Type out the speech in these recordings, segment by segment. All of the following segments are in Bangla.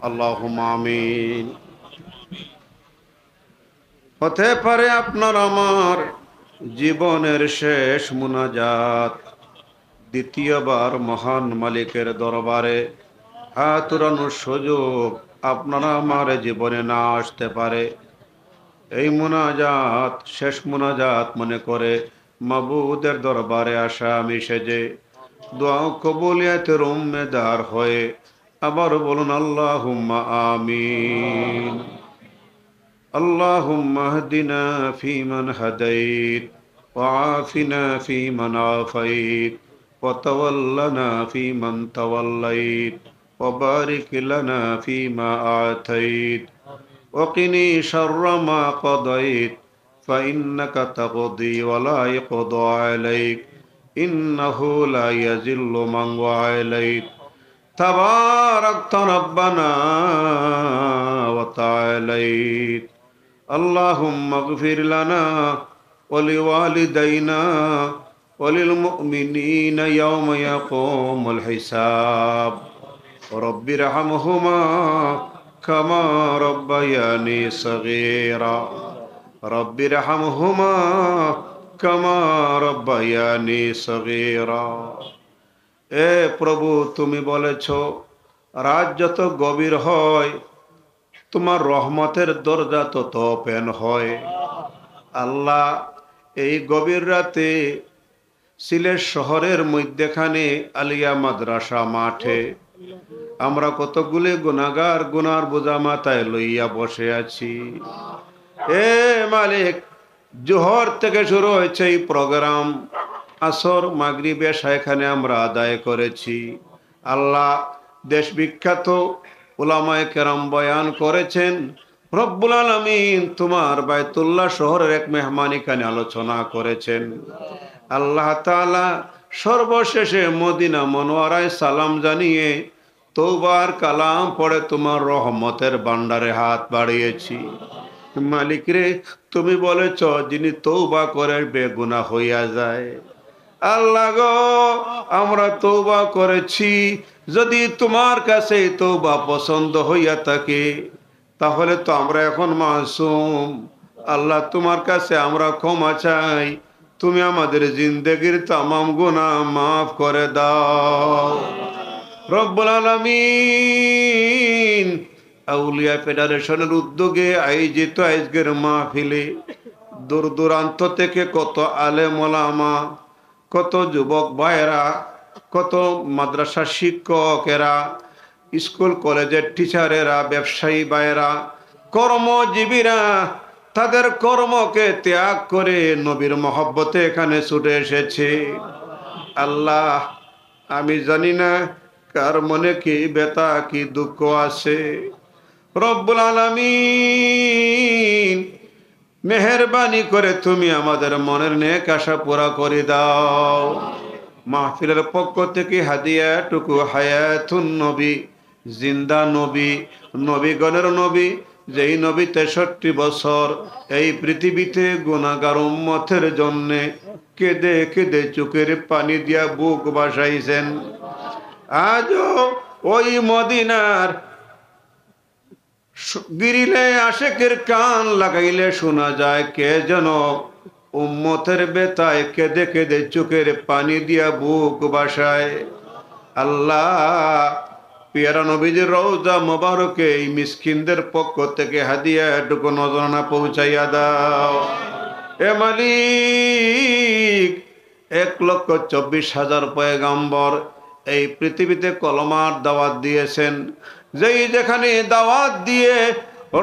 আল্লাহুম্মা আমিন। হতে পারে আপনার আমার জীবনের শেষ মুনাজাত, দ্বিতীয়বার মহান মালিকের দরবারে হাত উঠানোর সুযোগ আপনার আমার জীবনে না আসতে পারে। এই মুনাজাত শেষ মুনাজাত মনে করে মাবুদের দরবারে আসা আমি সেজে দোয়া কবুলিয়াতের উম্মেদার হয়ে আবার বলুন আল্লাহুম্মা আমিন। اللهم اهدنا فيمن هديت وعافنا فيمن عافيت وتولنا فيمن توليت وبارك لنا فيما أعطيت وقني شر ما قضيت فإنك تقضي ولا يقضى عليك إنه لا يذل من واليت تباركت ربنا وتعاليت اللهم اغفر لنا ولوالدينا وللمؤمنين يوم يقوم الحساب رب ارحمهما كما ربياني صغيرا رب ارحمهما كما ربياني صغيرا। এ প্রভু, তুমি বলেছ রাত যত গভীর হয় তোমার রহমতের দরজা তত ওপেন হয়। আল্লাহ, এই গভীর রাতে সিলেট শহরের মধ্যখানে আলিয়া মাদ্রাসা মাঠে আমরা কতগুলি গুনাহগার গুনার বোঝা মাথায় লইয়া বসে আছি। এ মালিক, জোহর থেকে শুরু হয়েছে এই প্রোগ্রাম, আসর মাগরিব এশা এখানে আমরা আদায় করেছি। আল্লাহ, দেশ বিখ্যাত উলামায়ে কেরাম বয়ান করেছেন। রব্বুল আলামিন তোমার বাইতুল্লাহ শহরের এক মেহমান এখানে আলোচনা করেছেন। আল্লাহ তাআলা সর্বশেষে মদিনা মনোয়ারায় সালাম জানিয়ে তওবার কালাম পড়ে তোমার রহমতের ভান্ডারে হাত বাড়িয়েছি। মালিক রে, তুমি বলেছ যিনি তওবা করে বেগুনাহ হইয়া যায়। আল্লাহ গো, আমরা তওবা করেছি, যদি তোমার কাছে তওবা পছন্দ হইয়া থাকে তাহলে তো আমরা এখন মাসুম। আল্লাহ, তোমার কাছে আমরা ক্ষমা চাই, তুমি আমাদের জিন্দেগির তামাম গুনাহ মাফ করে দাও। রব্বুল আলামিন আউলিয়া ফেডারেশনের উদ্যোগে আয়োজিত আজকের মাহফিলে দূর দূরান্ত থেকে কত আলেম ওলামা, কত যুবক ভাইয়েরা, কত মাদ্রাসা শিক্ষকেরা, স্কুল কলেজের টিচারেরা, ব্যবসায়ী ভাইয়েরা, কর্মজীবীরা তাদের কর্মকে ত্যাগ করে নবীর মহব্বতে এখানে ছুটে এসেছে। আল্লাহ, আমি জানি না কার মনে কি ব্যথা কি দুঃখ আছে। রব্বুল আলামিন মেহেরবানি করে তুমি আমাদের মনের নেক আশা পুরা করে দাও। মাহফিলের পক্ষ থেকে হাদিয়া টুকু হায়াতুন নবী, জিন্দা নবী, নবীগণের নবী, যেই নবী 63 বছর এই পৃথিবীতে গুনাহগার উম্মতের জন্যে কেঁদে কেঁদে চোখের পানি দিয়া বুক বাসাইছেন। আজও ওই মদিনার গিরিলে আশেকের কান লাগাইলে শোনা যায় কে যেন উম্মতের বেতায় কেঁদে কেঁদে চোখের পানি দিয়া বুক বাসায়। আল্লাহ, পিয়ারা নবীজির রওজা মোবারকে এই মিসকিনদের পক্ষ থেকে হাদিয়া এটুকু নজরানা পৌঁছাইয়া দাও। এ মালিক, 1,24,000 পয়গাম্বর এই পৃথিবীতে কলমার দাওয়াত দিয়েছেন। যেই যেখানে দাওয়াত দিয়ে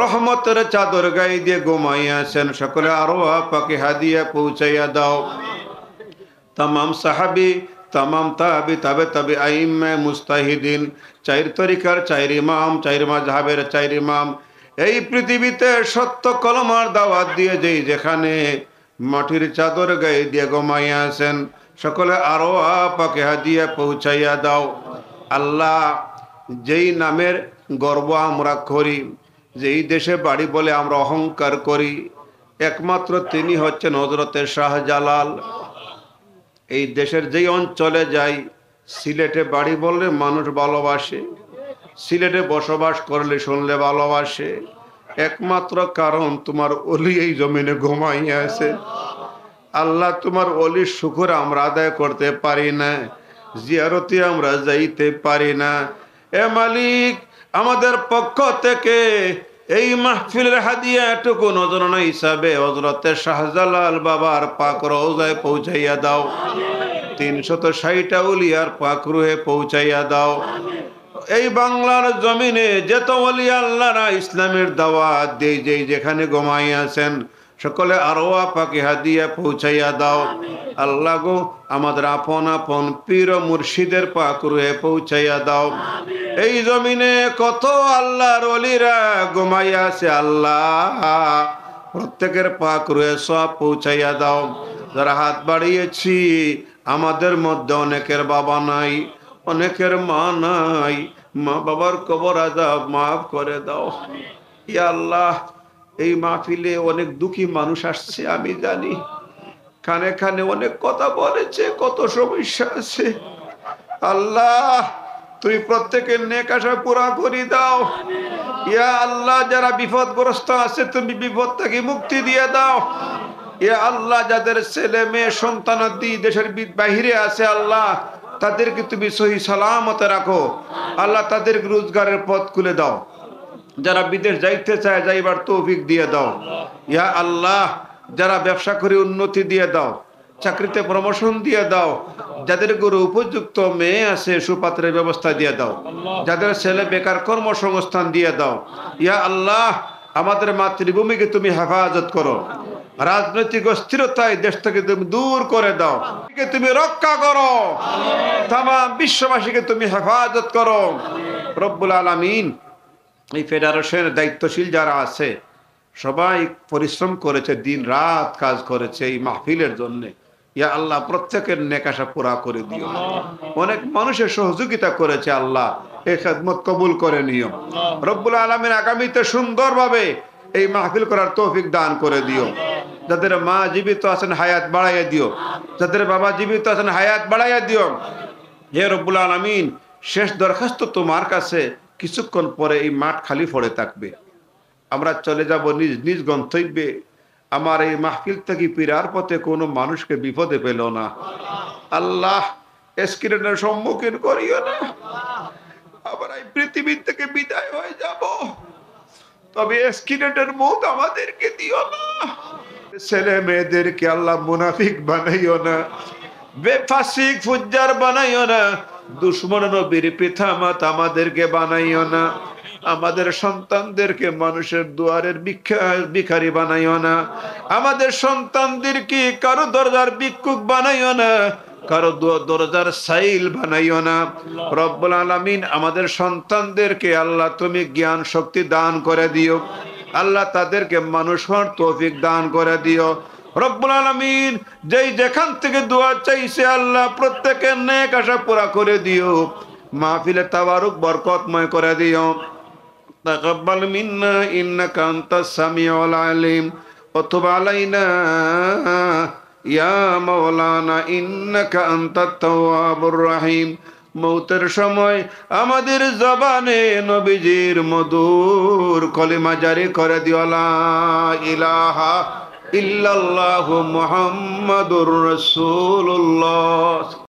রহমতের চাদর গায়ে দিয়ে ঘুমাইয়াছেন, সকলে আরো পাকে হাদিয়া পৌঁছাইয়া দাও। তামাম সাহাবী, তামাম তাবি তাবে তাবি আইম্মে মুস্তাহিদিন, 4 তরিকার 4 ইমাম, 4 মাযহাবের 4 ইমাম এই পৃথিবীতে সত্য কলমার দাওয়াত দিয়ে যেই যেখানে মাটির চাদর গায়ে দিয়ে ঘুমাইয়াছেন, সকলে আরো পাকে হাদিয়া পৌঁছাইয়া দাও। আল্লাহ, যেই নামের গর্ব আমরা করি, যেই দেশে বাড়ি বলে আমরা অহংকার করি, একমাত্র তিনি হচ্ছেন হযরতে শাহজালাল। এই দেশের যেই অঞ্চলে যাই, সিলেটে বাড়ি বললে মানুষ ভালোবাসে, সিলেটে বসবাস করলে শুনলে ভালোবাসে, একমাত্র কারণ তোমার ওলি এই জমিনে ঘুমাইয়া আছে। আল্লাহ তোমার ওলির শুকর আমরা আদায় করতে পারি না, জিয়ারতে আমরা যাইতে পারি না। এ মালিক, আমাদের পক্ষ থেকে এই মাহফিলের হাদিয়া এটুকু নজরানা হিসাবে হযরতে শাহজালাল বাবার পাক রওজায় পৌঁছাইয়া দাও। 360 আউলিয়ার পাক রুহে পৌঁছাইয়া দাও। এই বাংলার জমিনে যত ওলি আল্লাহরা ইসলামের দাওয়াত দেই যেই যেখানে ঘুমাইয়া আছেন সকলে আরওয়া পাকে হাদিয়া পৌঁছাইয়া দাও। আল্লাহ গো, আমাদের আপন আপন পীর ও মুর্শিদের পাক রুহে পৌঁছাইয়া দাও। এই জমিনে কত আল্লাহর ওলিরা ঘুমাইয়া আছে, আল্লাহ প্রত্যেকের পাক রুহে সব পৌঁছাইয়া দাও। যারা হাত বাড়িয়েছি, আমাদের মধ্যে অনেকের বাবা নাই, অনেকের মা নাই, মা বাবার কবর আযাব মাফ করে দাও। ইয়া আল্লাহ, এই মাহফিলে অনেক দুঃখী মানুষ আসছে, আমি জানি কানে কানে অনেক কথা বলেছে, কত সমস্যা আছে। আল্লাহ, তুমি প্রত্যেকের নেক আশা পুরা করে দাও। ইয়া আল্লাহ, যারা বিপদগ্রস্ত আছে তুমি বিপদ থেকে মুক্তি দিয়ে দাও। ইয়া আল্লাহ, যাদের ছেলে মেয়ে সন্তানাদি দেশের বাহিরে আছে আল্লাহ, তাদেরকে তুমি সহি সালামতে রাখো। আল্লাহ, তাদেরকে রোজগারের পথ খুলে দাও। যারা বিদেশ যাইতে চায় যাইবার তৌফিক দিয়ে দাও। ইয়া আল্লাহ, যারা ব্যবসা করে উন্নতি দিয়ে দাও, চাকরিতে প্রমোশন দিয়ে দাও। যাদের গরু উপযুক্ত মেয়ে আছে সুপাত্রের ব্যবস্থা দিয়ে দাও। যাদের ছেলে বেকার কর্মসংস্থান দিয়ে দাও। ইয়া আল্লাহ, আমাদের মাতৃভূমিকে তুমি হেফাজত করো। রাজনৈতিক অস্থিরতায় দেশ থেকে তুমি দূর করে দাও, তুমি রক্ষা করো। তামাম বিশ্ববাসীকে তুমি হেফাজত করো রব্বুল আলামিন। এই ফেডারেশনের দায়িত্বশীল যারা আছে সবাই পরিশ্রম করেছে, দিন রাত কাজ করেছে এই মাহফিলের জন্য। ইয়া আল্লাহ, প্রত্যেকের নেক আশা পুরা করে দিও। অনেক মানুষের সহযোগিতা করেছে, আল্লাহ এই খেদমত কবুল করে নিও রব্বুল আলামিন। আগামীতে সুন্দরভাবে এই মাহফিল করার তৌফিক দান করে দিও। যাদের মা জীবিত আছেন হায়াত বাড়াইয়া দিও, যাদের বাবা জীবিত আছেন হায়াত বাড়াইয়া দিও। হে রব্বুল আলামিন, শেষ দরখাস্ত তোমার কাছে, কিছুক্ষণ পরে এই মাঠ খালি পড়ে থাকবে, আমরা চলে যাব নিজ নিজ গন্তব্যে। আমার এই মাহফিল থেকে ফিরার পথে কোনো মানুষকে বিপদে পেল না আল্লাহ, স্ক্রিনের সম্মুখীন করিও না। আবার এই পৃথিবী থেকে বিদায় হয়ে যাব, তবে স্ক্রিনের মৌত আমাদেরকে দিও না। ছেলে মেয়েদেরকে আল্লাহ মুনাফিক বানাইও না, বেফাসিক ফুজ্জার বানাইও না। দুশ্মন নবীর পিতা মাতা আমাদেরকে বানাইও না। আমাদের সন্তানদেরকে মানুষের দুয়ারের ভিখারি বানাইও না। আমাদের সন্তানদেরকে কারো দরজার ভিক্ষুক বানাইও না, কারো দরজার সাইল বানাইও না রব্বুল আলামিন। আমাদের সন্তানদেরকে আল্লাহ তুমি জ্ঞান শক্তি দান করে দিও। আল্লাহ, তাদেরকে মানুষ হওয়ার তৌফিক দান করে দিও রব্বুল আলামিন। যেই যেখান থেকে দোয়া চাইছে আল্লাহ, প্রত্যেকের নেক আশা পুরা করে দিও। মাহফিলে তাবারুক বরকতময় করে দিও। তাকাব্বাল মিন্না ইন্নাকা আনতাস সামিউল আলিম ওয়া তুব আলাইনা ইয়া মাওলানা ইন্নাকা আনতাত তাওয়াবুর রহিম। মৌতের সময় আমাদের জবানে নবীজির মধুর কলিমা জারি করে দিও, লা ইলাহা ইল্লাল্লাহু মুহাম্মাদুর রাসূলুল্লাহ।